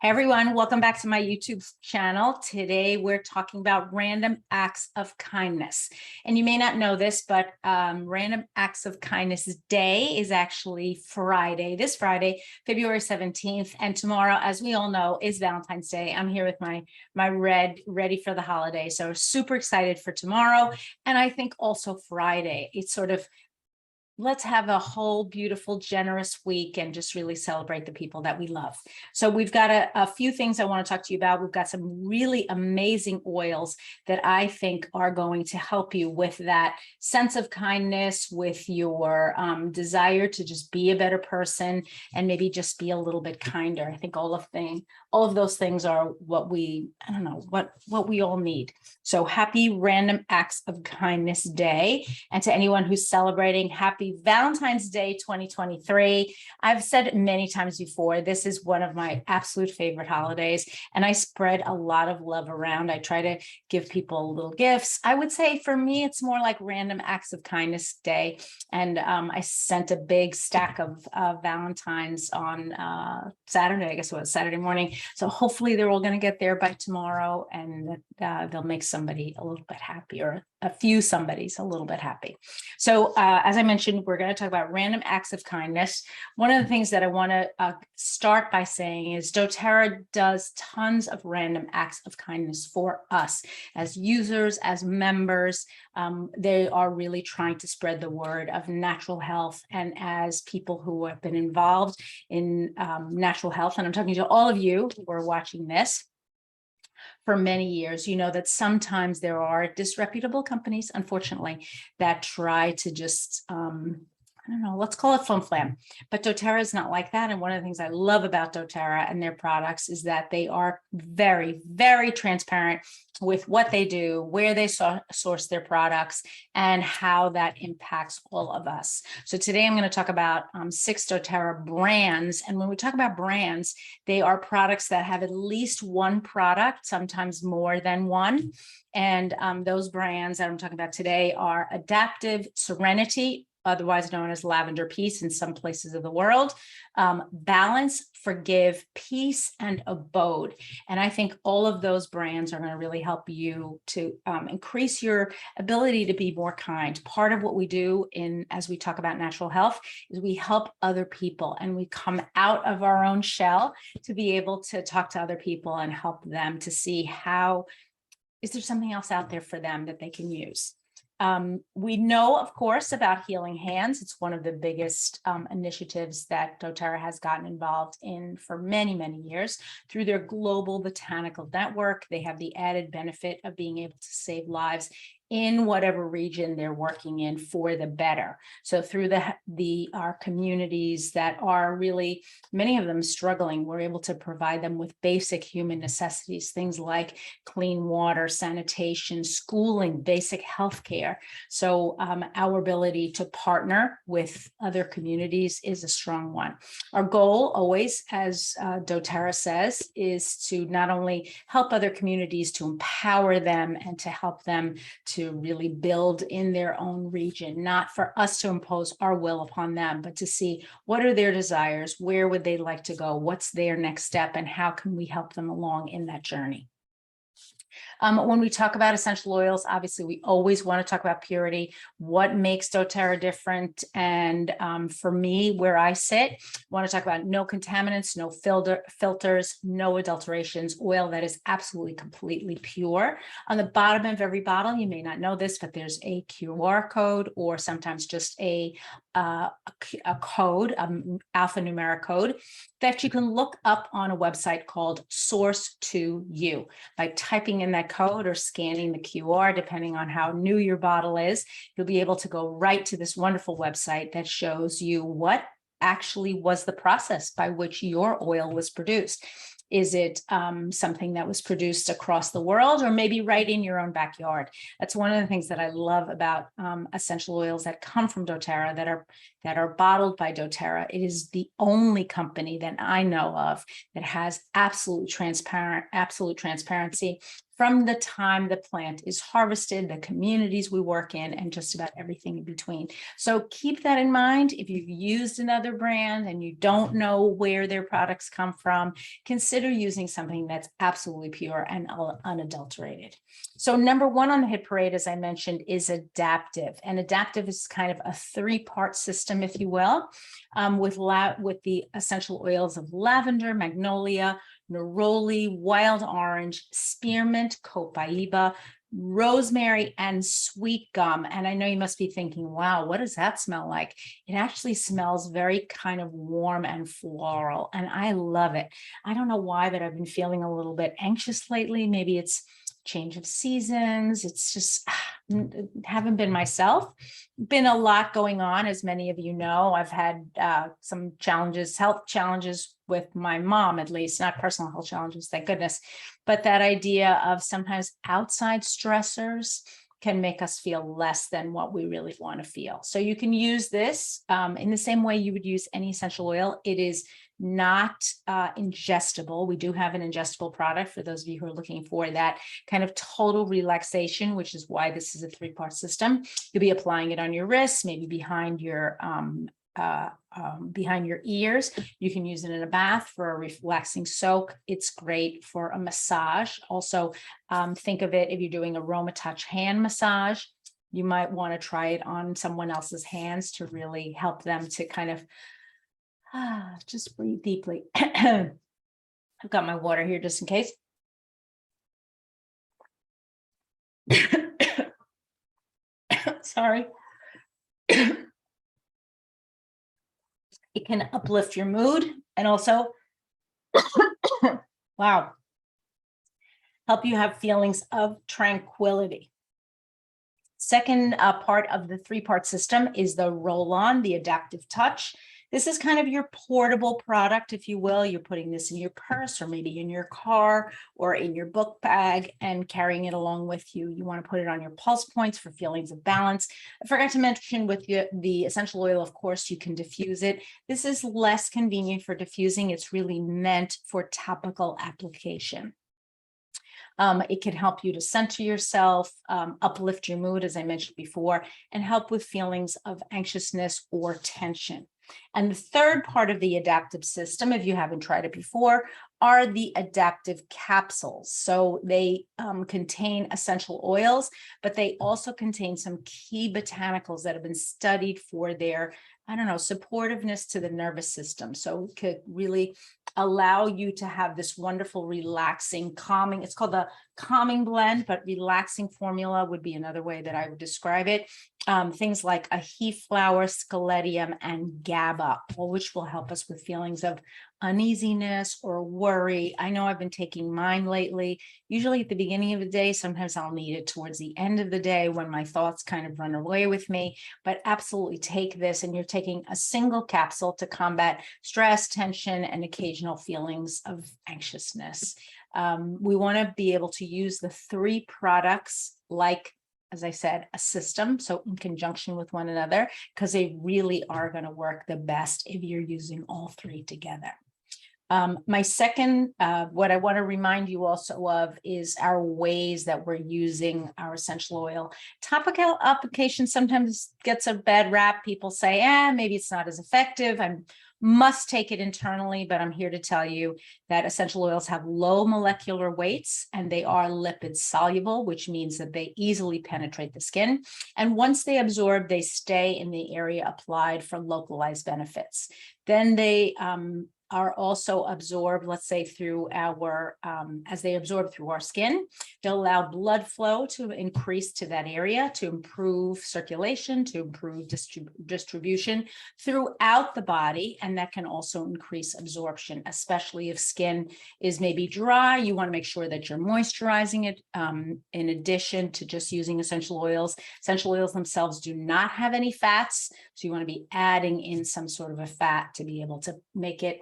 Everyone, welcome back to my YouTube channel. Today, we're talking about random acts of kindness. And you may not know this, but Random Acts of Kindness Day is actually Friday, this Friday, February 17th. And tomorrow, as we all know, is Valentine's Day. I'm here with my red ready for the holiday. So super excited for tomorrow. And I think also Friday, it's sort of, let's have a whole beautiful, generous week and just really celebrate the people that we love. So we've got a few things I want to talk to you about. We've got some really amazing oils that I think are going to help you with that sense of kindness, with your desire to just be a better person and maybe just be a little bit kinder. I think all of those things are what we all need. So happy Random Acts of Kindness Day. And to anyone who's celebrating, happy Valentine's Day 2023. I've said it many times before, this is one of my absolute favorite holidays, and I spread a lot of love around. I try to give people little gifts. I would say for me, it's more like Random Acts of Kindness Day. And I sent a big stack of Valentines on Saturday, I guess it was Saturday morning. So hopefully they're all going to get there by tomorrow, and they'll make somebody a little bit happy, or a few somebodies a little bit happy. So as I mentioned, we're going to talk about random acts of kindness. One of the things that I want to start by saying is doTERRA does tons of random acts of kindness for us as users, as members. They are really trying to spread the word of natural health, and as people who have been involved in natural health, and I'm talking to all of you who are watching this for many years, you know that sometimes there are disreputable companies, unfortunately, that try to just, I don't know, let's call it flim-flam, but doTERRA is not like that. And one of the things I love about doTERRA and their products is that they are very, very transparent with what they do, where they source their products, and how that impacts all of us. So today I'm going to talk about 6 doTERRA brands. And when we talk about brands, they are products that have at least one product, sometimes more than one. And those brands that I'm talking about today are Adaptiv, Serenity, otherwise known as Lavender Peace in some places of the world, Balance, Forgive, Peace, and Abode. And I think all of those brands are going to really help you to increase your ability to be more kind. Part of what we do as we talk about natural health is we help other people, and we come out of our own shell to be able to talk to other people and help them to see how, is there something else out there for them that they can use. We know, of course, about Healing Hands. It's one of the biggest initiatives that doTERRA has gotten involved in for many, many years. Through their global botanical network, they have the added benefit of being able to save lives in whatever region they're working in for the better. So through our communities that are really, many of them struggling, we're able to provide them with basic human necessities, things like clean water, sanitation, schooling, basic health care. So our ability to partner with other communities is a strong one. Our goal always, as doTERRA says, is to not only help other communities, to empower them and to help them to really build in their own region, not for us to impose our will upon them, but to see what are their desires, where would they like to go, what's their next step, and how can we help them along in that journey. When we talk about essential oils, obviously we always want to talk about purity, what makes doTERRA different. And for me, where I sit, I want to talk about no contaminants, no filters, no adulterations, oil that is absolutely completely pure. On the bottom of every bottle, you may not know this, but there's a QR code, or sometimes just a code, alphanumeric code that you can look up on a website called Source2You. By typing in that code or scanning the QR, depending on how new your bottle is, you'll be able to go right to this wonderful website that shows you what actually was the process by which your oil was produced. Is it something that was produced across the world, or maybe right in your own backyard? That's one of the things that I love about essential oils that come from doTERRA, that are bottled by doTERRA. It is the only company that I know of that has absolute transparency from the time the plant is harvested, the communities we work in, and just about everything in between. So keep that in mind. If you've used another brand and you don't know where their products come from, consider using something that's absolutely pure and unadulterated. So number one on the hit parade, as I mentioned, is Adaptiv. And Adaptiv is kind of a three-part system, if you will, with the essential oils of lavender, magnolia, neroli, wild orange, spearmint, copaiba, rosemary, and sweet gum. And I know you must be thinking, wow, what does that smell like? It actually smells very kind of warm and floral, and I love it. I don't know why, but I've been feeling a little bit anxious lately. Maybe it's change of seasons. It's just haven't been myself. Been a lot going on, as many of you know. I've had some challenges, health challenges with my mom, at least, not personal health challenges, thank goodness. But that idea of sometimes outside stressors can make us feel less than what we really want to feel. So you can use this in the same way you would use any essential oil. It is not ingestible. We do have an ingestible product for those of you who are looking for that kind of total relaxation, which is why this is a three-part system. You'll be applying it on your wrists, maybe behind your ears. You can use it in a bath for a relaxing soak. It's great for a massage. Also, think of it if you're doing aroma touch hand massage. You might want to try it on someone else's hands to really help them to kind of just breathe deeply. I've got my water here just in case. Sorry. It can uplift your mood and also, wow, help you have feelings of tranquility. Second part of the three-part system is the roll-on, the Adaptiv Touch. This is kind of your portable product, if you will. You're putting this in your purse or maybe in your car or in your book bag and carrying it along with you. You want to put it on your pulse points for feelings of balance. I forgot to mention with the essential oil, of course, you can diffuse it. This is less convenient for diffusing. It's really meant for topical application. It can help you to center yourself, uplift your mood, as I mentioned before, and help with feelings of anxiousness or tension. And the third part of the Adaptiv system, if you haven't tried it before, are the Adaptiv capsules. So they contain essential oils, but they also contain some key botanicals that have been studied for their, I don't know, supportiveness to the nervous system. So it could really allow you to have this wonderful, relaxing, calming, it's called the calming blend, but relaxing formula would be another way that I would describe it. Things like ahief flower, scaledium, and GABA, all which will help us with feelings of uneasiness or worry. I know I've been taking mine lately, usually at the beginning of the day. Sometimes I'll need it towards the end of the day when my thoughts kind of run away with me, but absolutely take this, and you're taking a single capsule to combat stress, tension, and occasional feelings of anxiousness. We want to be able to use the three products like, as I said, a system, so in conjunction with one another, because they really are going to work the best if you're using all three together. My second, what I want to remind you also of is our ways that we're using our essential oil. Topical application sometimes gets a bad rap. People say, maybe it's not as effective. I must take it internally, but I'm here to tell you that essential oils have low molecular weights and they are lipid soluble, which means that they easily penetrate the skin. And once they absorb, they stay in the area applied for localized benefits. Then they are also absorbed, let's say through our, as they absorb through our skin, they'll allow blood flow to increase to that area, to improve circulation, to improve distribution throughout the body. And that can also increase absorption, especially if skin is maybe dry. You want to make sure that you're moisturizing it in addition to just using essential oils. Essential oils themselves do not have any fats. So you want to be adding in some sort of a fat to be able to make it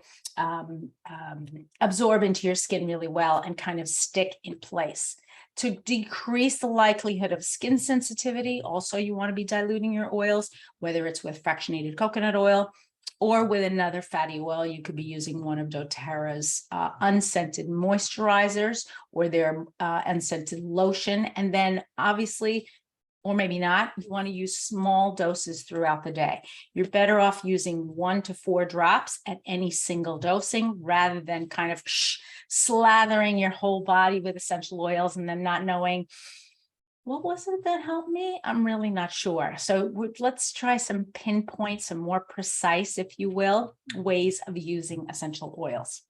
absorb into your skin really well and kind of stick in place. To decrease the likelihood of skin sensitivity, also you want to be diluting your oils, whether it's with fractionated coconut oil or with another fatty oil. You could be using one of doTERRA's unscented moisturizers or their unscented lotion. And then obviously, or maybe not, you want to use small doses throughout the day. You're better off using 1 to 4 drops at any single dosing rather than kind of slathering your whole body with essential oils and then not knowing, what was it that helped me? I'm really not sure. So let's try some pinpoint, some more precise, if you will, ways of using essential oils.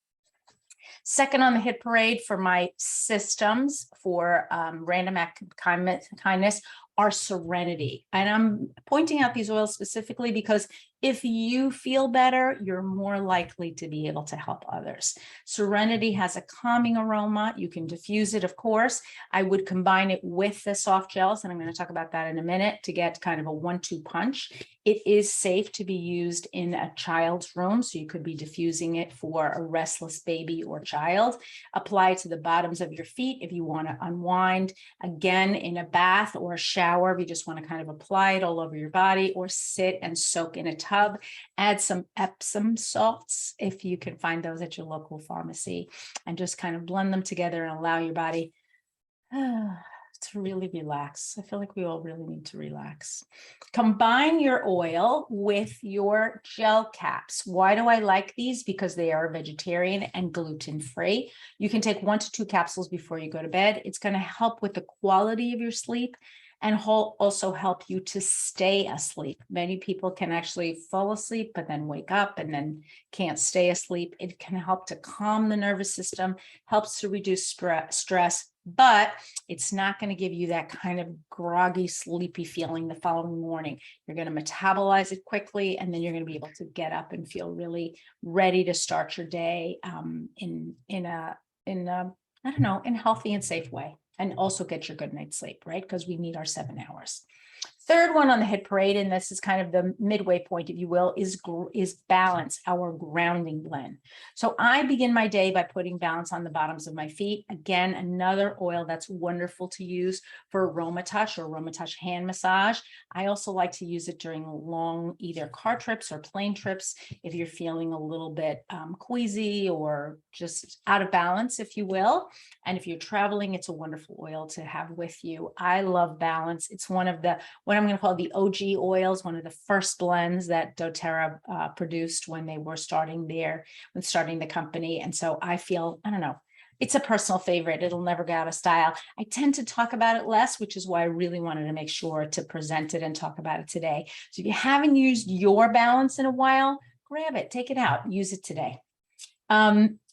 Second on the hit parade for my systems for random act of kindness are Serenity. And I'm pointing out these oils specifically because if you feel better, you're more likely to be able to help others. Serenity has a calming aroma. You can diffuse it, of course. I would combine it with the soft gels, and I'm going to talk about that in a minute to get kind of a 1-2 punch. It is safe to be used in a child's room, so you could be diffusing it for a restless baby or child. Apply it to the bottoms of your feet if you want to unwind. Again, in a bath or a shower, if you just want to kind of apply it all over your body, or sit and soak in a tub. Add some Epsom salts if you can find those at your local pharmacy, and just kind of blend them together and allow your body to really relax. I feel like we all really need to relax. Combine your oil with your gel caps. Why do I like these? Because they are vegetarian and gluten-free. You can take 1 to 2 capsules before you go to bed. It's going to help with the quality of your sleep and also help you to stay asleep. Many people can actually fall asleep, but then wake up and then can't stay asleep. It can help to calm the nervous system, helps to reduce stress, but it's not going to give you that kind of groggy, sleepy feeling the following morning. You're going to metabolize it quickly, and then you're going to be able to get up and feel really ready to start your day in a healthy and safe way. And also get your good night's sleep, right? Because we need our 7 hours. Third one on the hit parade, and this is kind of the midway point, if you will, is Balance, our grounding blend. So I begin my day by putting Balance on the bottoms of my feet. Again, another oil that's wonderful to use for aroma touch or aroma touch hand massage. I also like to use it during long either car trips or plane trips if you're feeling a little bit queasy or just out of balance, if you will. And if you're traveling, it's a wonderful oil to have with you. I love Balance. It's one of the what I'm going to call the OG oils, one of the first blends that doTERRA produced when they were starting the company. And so I feel, I don't know, it's a personal favorite. It'll never go out of style. I tend to talk about it less, which is why I really wanted to make sure to present it and talk about it today. So if you haven't used your Balance in a while, grab it, take it out, use it today.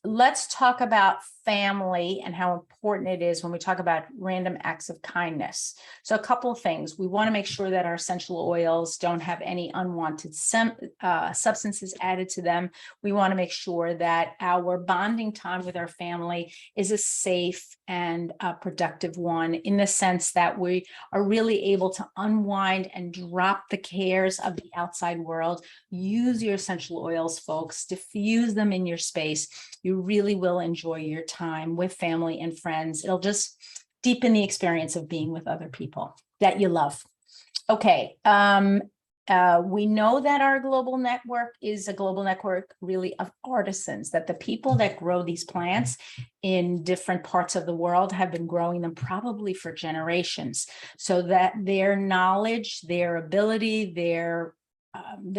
Let's talk about family and how important it is when we talk about random acts of kindness. So a couple of things. We want to make sure that our essential oils don't have any unwanted substances added to them. We want to make sure that our bonding time with our family is a safe and productive one, in the sense that we are really able to unwind and drop the cares of the outside world. Use your essential oils, folks. Diffuse them in your space. You really will enjoy your time with family and friends. It'll just deepen the experience of being with other people that you love. Okay. We know that our global network is a global network really of artisans, that the people that grow these plants in different parts of the world have been growing them probably for generations, so that their knowledge, their ability, their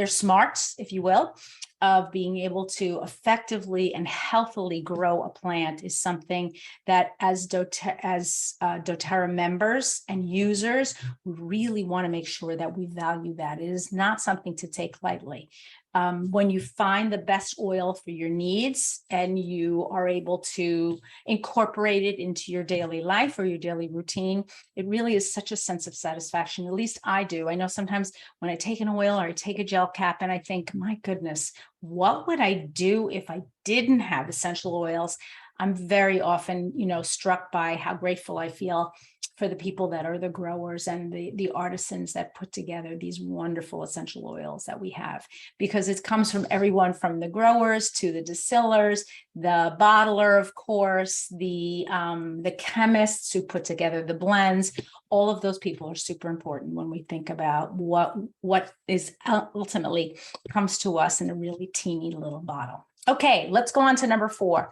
smarts, if you will, of being able to effectively and healthily grow a plant is something that as doTERRA members and users, we really want to make sure that we value that. It is not something to take lightly. When you find the best oil for your needs and you are able to incorporate it into your daily life or your daily routine, it really is such a sense of satisfaction. At least I do. I know sometimes when I take an oil or I take a gel cap and I think, my goodness, what would I do if I didn't have essential oils? I'm very often, struck by how grateful I feel for the people that are the growers and the artisans that put together these wonderful essential oils that we have, because it comes from everyone from the growers to the distillers the bottler, of course, the chemists who put together the blends. All of those people are super important when we think about what is ultimately comes to us in a really teeny little bottle. Okay, let's go on to number 4.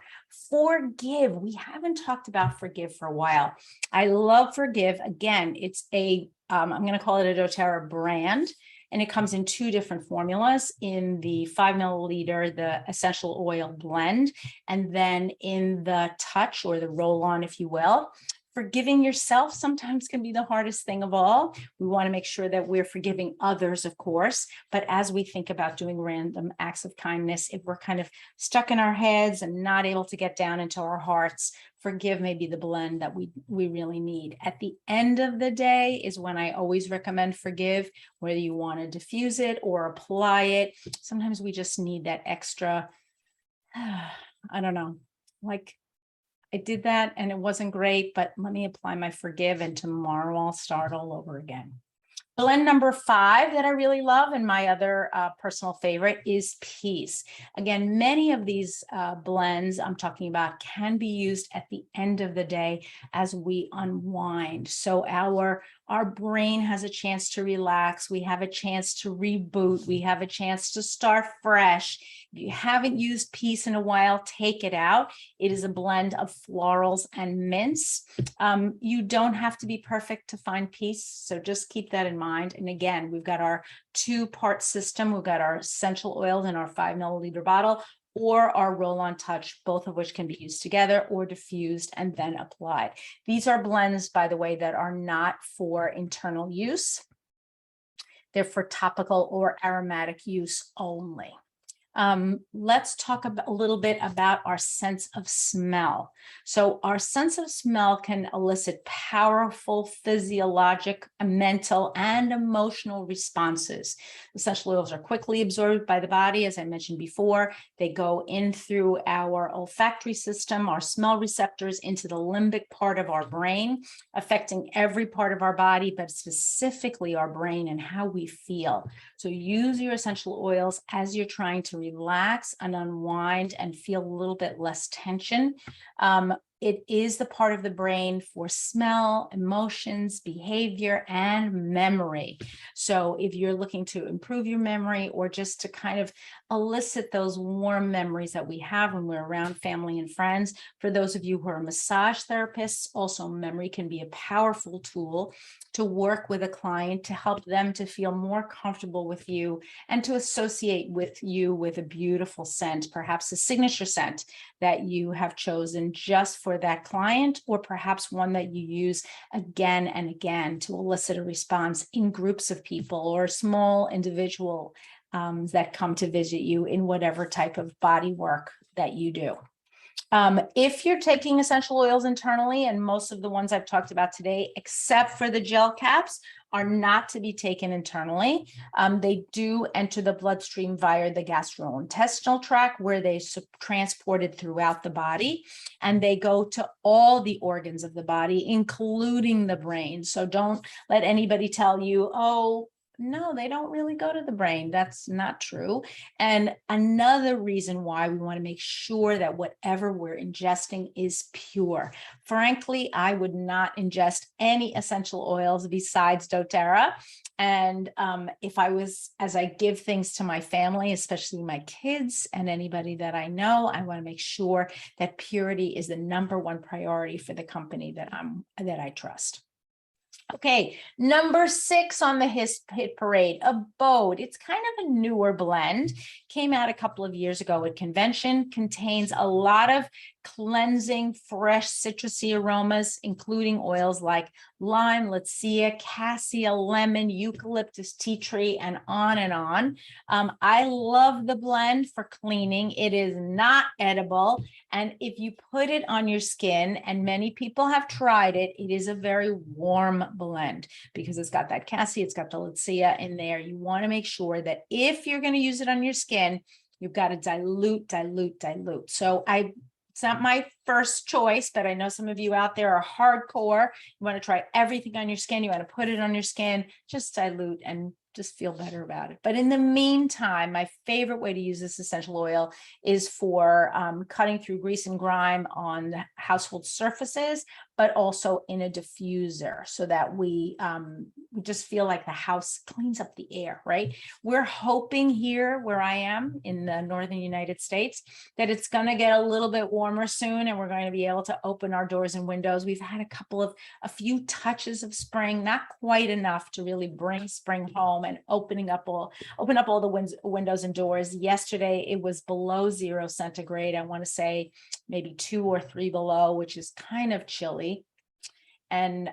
Forgive. We haven't talked about forgive for a while. I love forgive. Again, it's I'm going to call it a doTERRA brand, and it comes in 2 different formulas, in the 5 milliliter, the essential oil blend, and then in the touch, or the roll-on, if you will. Forgiving yourself sometimes can be the hardest thing of all. We want to make sure that we're forgiving others, of course, but as we think about doing random acts of kindness, if we're kind of stuck in our heads and not able to get down into our hearts, forgive may be the blend that we really need. At the end of the day is when I always recommend forgive, whether you want to diffuse it or apply it. Sometimes we just need that extra, I don't know, like, I did that and it wasn't great, but let me apply my forgive, and tomorrow I'll start all over again. Blend number 5 that I really love, and my other personal favorite, is peace. Again, many of these blends I'm talking about can be used at the end of the day as we unwind. So our brain has a chance to relax. We have a chance to reboot. We have a chance to start fresh. If you haven't used peace in a while, take it out. It is a blend of florals and mints. You don't have to be perfect to find peace, so just keep that in mind. And again, we've got our 2-part system. We've got our essential oils in our 5 milliliter bottle, or our roll-on touch, both of which can be used together or diffused and then applied. These are blends, by the way, that are not for internal use. They're for topical or aromatic use only. Let's talk a little bit about our sense of smell. So our sense of smell can elicit powerful physiologic, mental, and emotional responses. Essential oils are quickly absorbed by the body, as I mentioned before. They go in through our olfactory system, our smell receptors, into the limbic part of our brain, affecting every part of our body, but specifically our brain and how we feel. So use your essential oils as you're trying to relax and unwind and feel a little bit less tension. It is the part of the brain for smell, emotions, behavior, and memory. So if you're looking to improve your memory, or just to kind of elicit those warm memories that we have when we're around family and friends, for those of you who are massage therapists, also memory can be a powerful tool to work with a client to help them to feel more comfortable with you and to associate with you with a beautiful scent, perhaps a signature scent that you have chosen just for that client, or perhaps one that you use again and again to elicit a response in groups of people or small individual that come to visit you in whatever type of body work that you do. If you're taking essential oils internally, and most of the ones I've talked about today, except for the gel caps, are not to be taken internally. They do enter the bloodstream via the gastrointestinal tract, where they're transported throughout the body, and they go to all the organs of the body, including the brain. So don't let anybody tell you, oh, no, they don't really go to the brain. That's not true. And another reason why we want to make sure that whatever we're ingesting is pure. Frankly, I would not ingest any essential oils besides doTERRA. And if I was, as I give things to my family, especially my kids and anybody that I know, I want to make sure that purity is the #1 priority for the company that I trust. Okay, number 6 on the hit parade, Abode. It's kind of a newer blend. Came out a couple of years ago at convention. Contains a lot of cleansing, fresh citrusy aromas, including oils like lime, latsia, cassia, lemon, eucalyptus, tea tree, and on and on. I love the blend for cleaning. It is not edible. And if you put it on your skin, and many people have tried it, it is a very warm blend because it's got that cassia, it's got the latsia in there. You want to make sure that if you're going to use it on your skin, you've got to dilute. So it's not my first choice, but I know some of you out there are hardcore. You want to try everything on your skin. You want to put it on your skin, just dilute and just feel better about it. But in the meantime, my favorite way to use this essential oil is for cutting through grease and grime on household surfaces, but also in a diffuser, so that we just feel like the house cleans up the air, right? We're hoping here where I am in the northern United States that it's going to get a little bit warmer soon, and we're going to be able to open our doors and windows. We've had a few touches of spring, not quite enough to really bring spring home and open up all the windows and doors. Yesterday it was below 0 centigrade. I want to say maybe 2 or 3 below, which is kind of chilly, and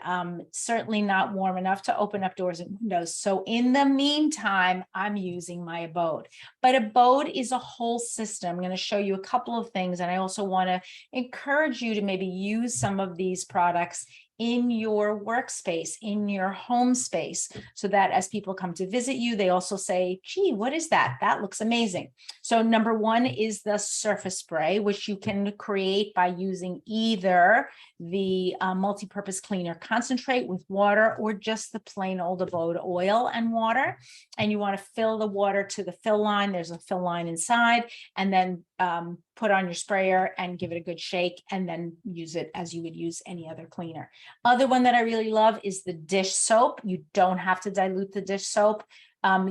certainly not warm enough to open up doors and windows. So in the meantime, I'm using my Abode. But Abode is a whole system. I'm going to show you a couple of things, and I also want to encourage you to maybe use some of these products in your workspace, in your home space, so that as people come to visit you, they also say, gee, what is that? That looks amazing. So number one is the surface spray, which you can create by using either the multi-purpose cleaner concentrate with water, or just the plain old Abode oil and water. And you want to fill the water to the fill line. There's a fill line inside, and then put on your sprayer and give it a good shake, and then use it as you would use any other cleaner. Other one that I really love is the dish soap. You don't have to dilute the dish soap.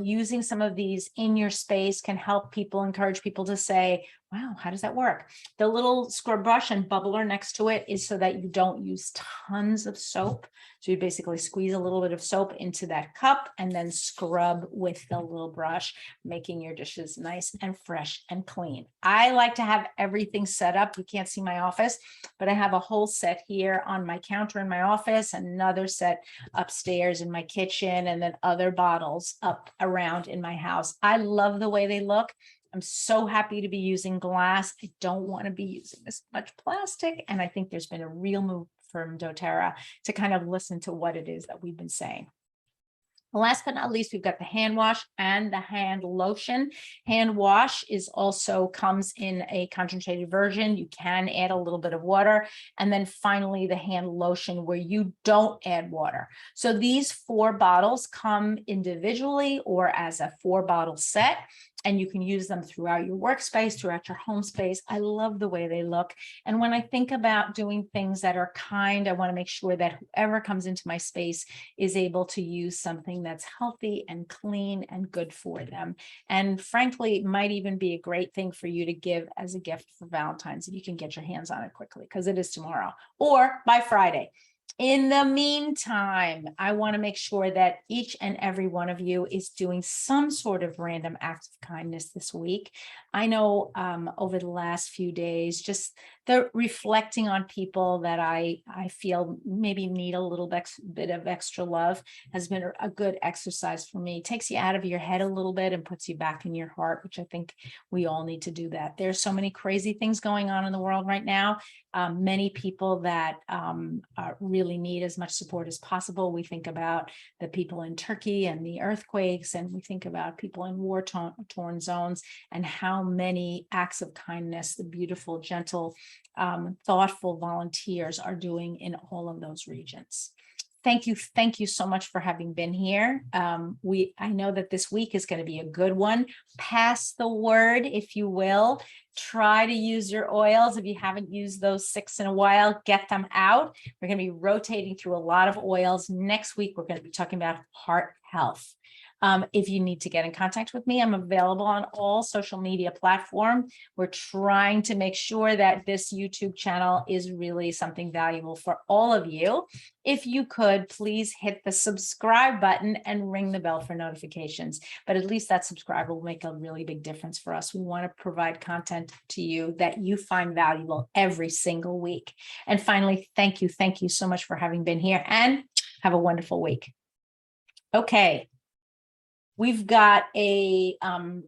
Using some of these in your space can help people, encourage people to say, wow, how does that work? The little scrub brush and bubbler next to it is so that you don't use tons of soap. So you basically squeeze a little bit of soap into that cup and then scrub with the little brush, making your dishes nice and fresh and clean. I like to have everything set up. You can't see my office, but I have a whole set here on my counter in my office, another set upstairs in my kitchen, and then other bottles up around in my house. I love the way they look. I'm so happy to be using glass. I don't want to be using this much plastic. And I think there's been a real move from doTERRA to kind of listen to what it is that we've been saying. Last but not least, we've got the hand wash and the hand lotion. Hand wash also comes in a concentrated version. You can add a little bit of water. And then finally, the hand lotion, where you don't add water. So these 4 bottles come individually or as a 4-bottle set, and you can use them throughout your workspace, throughout your home space. I love the way they look. And when I think about doing things that are kind, I want to make sure that whoever comes into my space is able to use something that's healthy and clean and good for them. And frankly, it might even be a great thing for you to give as a gift for Valentine's if you can get your hands on it quickly, because it is tomorrow or by Friday. In the meantime, I want to make sure that each and every one of you is doing some sort of random act of kindness this week. I know over the last few days, just the reflecting on people that I feel maybe need a little bit of extra love has been a good exercise for me. It takes you out of your head a little bit and puts you back in your heart, which I think we all need to do that. There's so many crazy things going on in the world right now. Many people that really need as much support as possible. We think about the people in Turkey and the earthquakes, and we think about people in war-torn zones, and how many acts of kindness the beautiful, gentle, thoughtful volunteers are doing in all of those regions. Thank you so much for having been here. I know that this week is going to be a good one. Pass the word, if you will. Try to use your oils. If you haven't used those 6 in a while, get them out. We're going to be rotating through a lot of oils. Next week, we're going to be talking about heart health. If you need to get in contact with me, I'm available on all social media platforms. We're trying to make sure that this YouTube channel is really something valuable for all of you. If you could, please hit the subscribe button and ring the bell for notifications. But at least that subscribe will make a really big difference for us. We want to provide content to you that you find valuable every single week. And finally, thank you so much for having been here, and have a wonderful week. Okay. We've got a I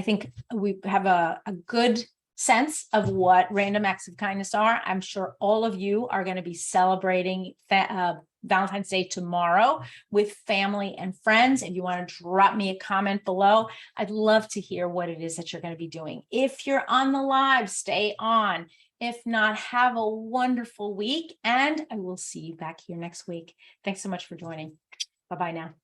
think we have a good sense of what random acts of kindness are. I'm sure all of you are going to be celebrating Valentine's Day tomorrow with family and friends. If you want to drop me a comment below, I'd love to hear what it is that you're going to be doing. If you're on the live, stay on. If not, have a wonderful week, and I will see you back here next week. Thanks so much for joining. Bye-bye now.